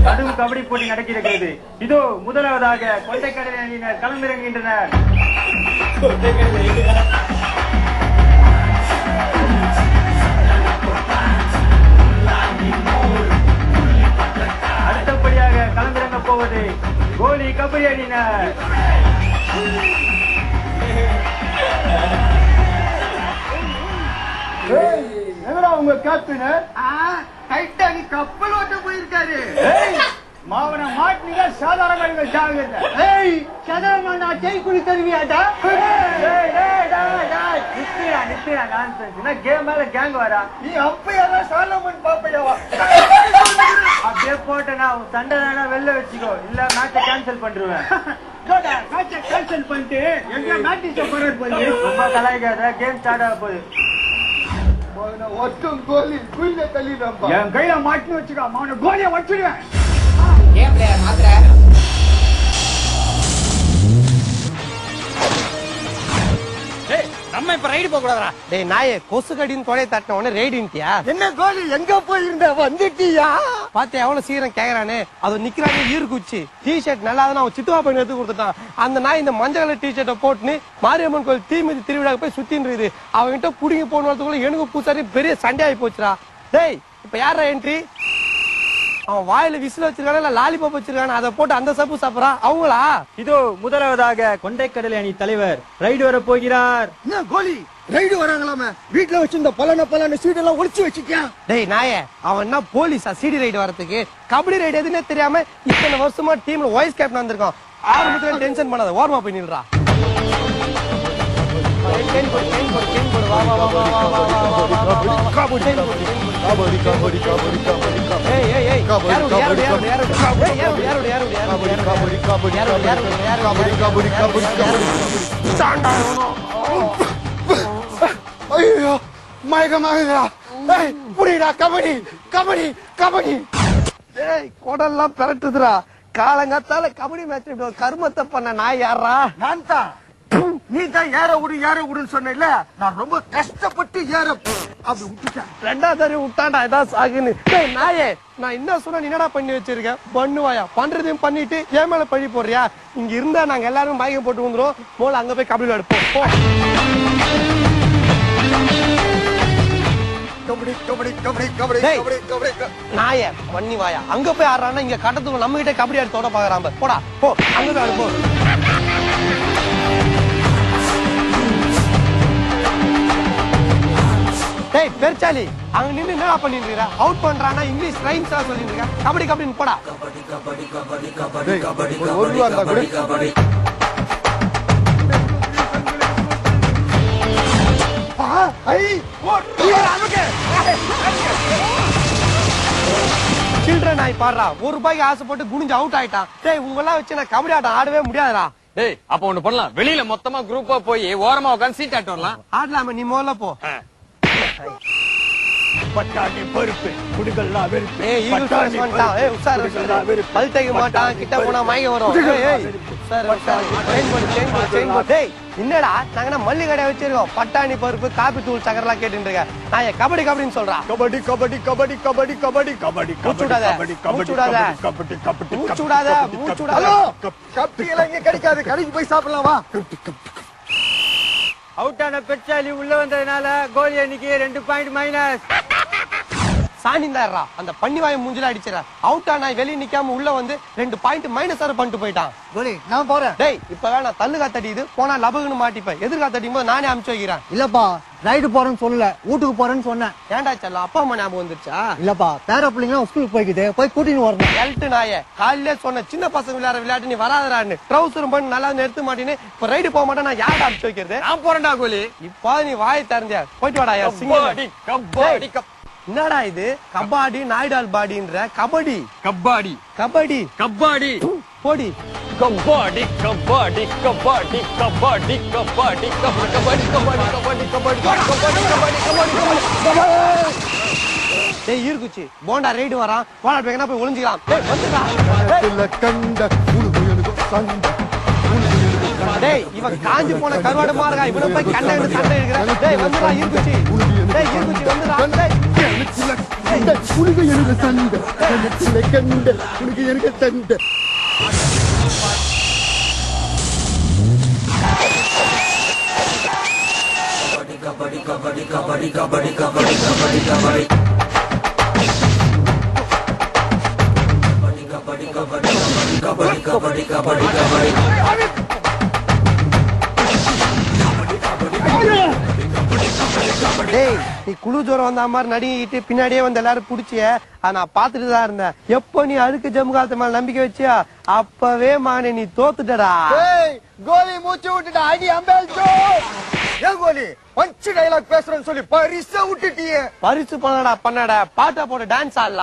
கடும் கபடி போட்டி நடக்கிறது. இதோ முதலாவதாக கொண்டைக்கடலை அணியினர் களமிறங்குகின்றனர். அடுத்தபடியாக களமிறங்க போவது கோலி கபடி அணியினர். என்னடா உங்க கேப்டன் டைட்டானிக் கப்பல் ஓட்ட போயிருக்காரு. மாவன மாட்டினீங்க சாதாரண ஜாகிரதை. சாதாரண ஜெய் குடி தருவியாடா. நித்திரா நான்சென்ஸ். கேம் மேல கேங் வரா. நீ அப்பையாரா சாலமன் பாப்பையாவா? அப்படியே போட்டேனா சண்டை தானே வெளில வச்சுக்கோ, இல்ல மேட்சை கேன்சல் பண்ணிடுவேன். மேட்சை கேன்சல் பண்ணிட்டு எங்க மேட்ச் போறது பண்ணி ரொம்ப கலாய்க்காத. கேம் ஸ்டார்ட் ஆக போகுது. ஒட்டும் கோலி குயில தள்ளிடுறப்பா. என் கையில மாட்டி வச்சுக்கோ, அவனை கோலியை வச்சிடுவேன். ஏன் பிளேயர் மாத்திர நம்ம இப்ப ரைடு போக கூடாதா? டேய் நாயே, கொசு கடின்னு கொலையை தட்டின உடனே ரைடுன்ட்டியா? என்ன கோலி எங்க போயிருந்த வந்துட்டியா? பாத்தியா எவ்வளவு சீக்கிரம் கேக்குறானே. அது நிக்கிறானே ஈர் குச்சி டிஷர்ட் நல்லா அவன் சித்துவா பையன் எடுத்து கொடுத்துட்டான். அந்த நாய் இந்த மஞ்சள் கலர் டிஷர்ட்டை போட்டுன்னு மாரியம்மன் கோயில் தீமிதி திருவிழா போய் சுத்தின்றது. அவன்கிட்ட புடிங்கி போனதுக்குள்ள எனக்கு பூசாரி பெரிய சண்டை ஆகி போச்சுடா. டேய் இப்ப யாரா என்ட்ரி? அவன் வாயில விசில் வச்சிருக்கான இல்ல லாலிபாப் வச்சிருக்கான, அதை போட்டு அந்த சப்பு சாப்பிடறா அவங்களா? இதோ முதலாவதாக கொண்டைக்கடலை அணி தலைவர் ரைடு வர போகிறார். என்ன கோலி ரைடு வராங்களாமே? வீட்டுல வச்சிருந்த பலன சீட் எல்லாம் ஒளிச்சு வச்சுக்கியா? டேய் நாயே, அவன் என்ன போலீஸா சிடி ரைடு வரதுக்கு? கபடி ரைடு எதுன்னே தெரியாம இத்தனை வருஷமா டீம்ல வைஸ் கேப்டன் வந்திருக்கான். ஆரம்பத்துல டென்ஷன் பண்ணாத, ஓரமா போய் நில்றா. ஐயோ மயக்கமாகுதா. புரியுதா? கபடி கபடி கபடி. ஏய் குடல்லாம் பெரட்டுதுரா. காலங்காத்தால கபடி மேட்ச் கருமத்தை பண்ண நாய் யாரா? நான் தான். நீ தான் ஏற விடுன்னு சொன்ன. நான் ரொம்ப கஷ்டப்பட்டு ஏற அப்படி விட்டுட்டேன். ரெண்டாவது தடவை விட்டாண்டா ஏதாவது சாகுன்னு. நாயே, நான் என்ன சொன்ன என்னடா பண்ணி வச்சிருக்கேன்? பண்ணுவாயா? பண்றதையும் பண்ணிட்டு ஏன் மேல பழி போடுறியா? இங்க இருந்தா நாங்க எல்லாரும் மயக்கம் போட்டு வந்துரும். போல அங்க போய் கபடி விளையாடுப்போம். நாய பண்ணி வாயா, அங்க போய் ஆடுறான்னா இங்க கட்டத்துக்கு நம்ம கிட்ட கபடி ஆடி தோட பாக்குறான். போடா போ, அங்க போய் ஆடு போ. டேய் பெருச்சாலி, அங்க நின்று என்னடா பண்ணிட்டு இருக்க? அவுட் பண்றானா இங்கிலீஷ் ரைம்ஸா சொல்லிட்டு இருக்க. கபடி கபடின்னு போடா. ஒரு ரூபா இருந்தா கூட சில்ட்ரன் நாய் பாடுறா. ₹1 ஆசைப்பட்டு குனிஞ்சு அவுட் ஆயிட்டான். டேய் உங்களெல்லாம் வச்சு நான் கபடி ஆட்டம் ஆடவே முடியாதுடா. டேய் அப்ப ஒண்ணு பண்ணலாம், வெளியில மொத்தமா குரூப்பா போய் ஓரமா உட்காந்து சீட் ஆட்டு வரலாம். ஆடலாம, நீ முதல்ல போ. பட்டாணி பருப்பு குடுகல்லாம் வெறுப்பு. ஏய் ஈகிள் வந்துட்டான். ஏய் உசார் பல் தேய்க்க மாட்டான், கிட்ட போனா மயக்கம் வரும். ஏய் உசார் செயின் போடு. டேய் என்னடா நாங்க மல்லி கடை வச்சிருக்கோம், பட்டாணி பருப்பு காபி தூள் சக்கரெல்லாம் கேட்டுட்டு இருக்க. நான் கபடி கபடின்னு சொல்றான். கபடி கபடி கபடி கபடி கபடி கபடி மூச்சுடாத கபடி கபடி மூச்சுடாத. ஹலோ கபடி எல்லாம் இங்க கிடைக்காது, கடைக்கு போய் சாப்பிடலாம் வா. அவுட் ஆன பெற்றாலி உள்ள வந்ததுனால கோலி அணிக்கு 2 பாயிண்ட் மைனஸ். சாணிந்தாரா அந்த பண்ணிவாய மூஞ்சில அடிச்சிடா. அவுட் ஆனா வெளியே நிக்காம உள்ள வந்து 2 பாயிண்ட் மைனஸ் பண்ணிட்டு போயிட்டான். கோலி நான் போறேன். டேய் இப்ப வேணா தள்ளு காத்தடிது போனா லபகுன்னு மாட்டிப்பேன். எதிர் காத்தடிக்கும் போது நானே அமுச்சு வைக்கிறேன். இல்லப்பா ரைடு போறேன்னு சொல்லல, வீட்டுக்கு போறேன்னு சொன்னேன். ஏன்டா செல்லம் அப்பா அம்மா ஞாபகம் வந்துருச்சா? இல்லப்பா பேர பிள்ளைங்க ஸ்கூலுக்கு போய்க்குது, போய் கூட்டின்னு வரணும். எல்ட்டு நாயே, காலையில சொன்ன சின்ன பசங்க விளையாட்டு நீ வராதரான்னு ட்ரௌசரும் பண்ணி நல்லா நிறுத்த மாட்டேன்னு இப்ப ரைடு போக மாட்டேன். நான் யார்டா அமுச்சு வைக்கிறது? நான் போறேன்டா கோலி. இப்ப நீ வாய் தெரிஞ்ச போயிட்டு வாடா. கபாடி என்னடா இது கபாடி நாய்டால் பாடின்ற? கபடி கபாடி கபடி கபாடி போடி. கபாடி கபாடி கபாடி கபாடி கபாடி கபாடி கபாடி கபாடி கபாடி கபாடி கபாடி. டேய் ஈர்க்குச்சி போண்டா ரைடு வரான். போடா எங்கனா போய் ஒளிஞ்சிக்கலாம். டேய் வந்துடா. டேய் இவன் காஞ்சி போன கருவாடு மார்கா, இவனை போய் கண்ட சண்டை இருக்கிறான். டேய் வந்துடா ஈர்க்குச்சி. டேய் ஈர்க்குச்சி வந்துடா. டேய் உனக்கு எனக்கு தந்த கண்ட உனக்கு எனக்கு தந்த கபடி கபடி கபடி கபடி கபடி கபடி கபடி கபடி கபடி கபடி கபடி கபடி கபடி டேய் நீ குழு ஜோரம் வந்த மாதிரி நடிக்கிட்டு பின்னாடியே வந்து எல்லாரும் புடிச்சிய அதை நான் பாத்துட்டு தான் இருந்தேன். எப்போ நீ அதுக்கு ஜம்மு காலத்து மேல நம்பிக்கை வச்சியா அப்பவே மானே நீ தோத்துட்டடா. கோலி மூச்சு விட்டுட்டா அடி அம்பேல்ச்சோ. ஏன் கோலி பஞ்ச் டைலாக் பேசுறேன்னு சொல்லி பரிசு விட்டுட்டியே. பரிசு பண்ணடா பாட்டா போட டான்ஸ் ஆடலாம்.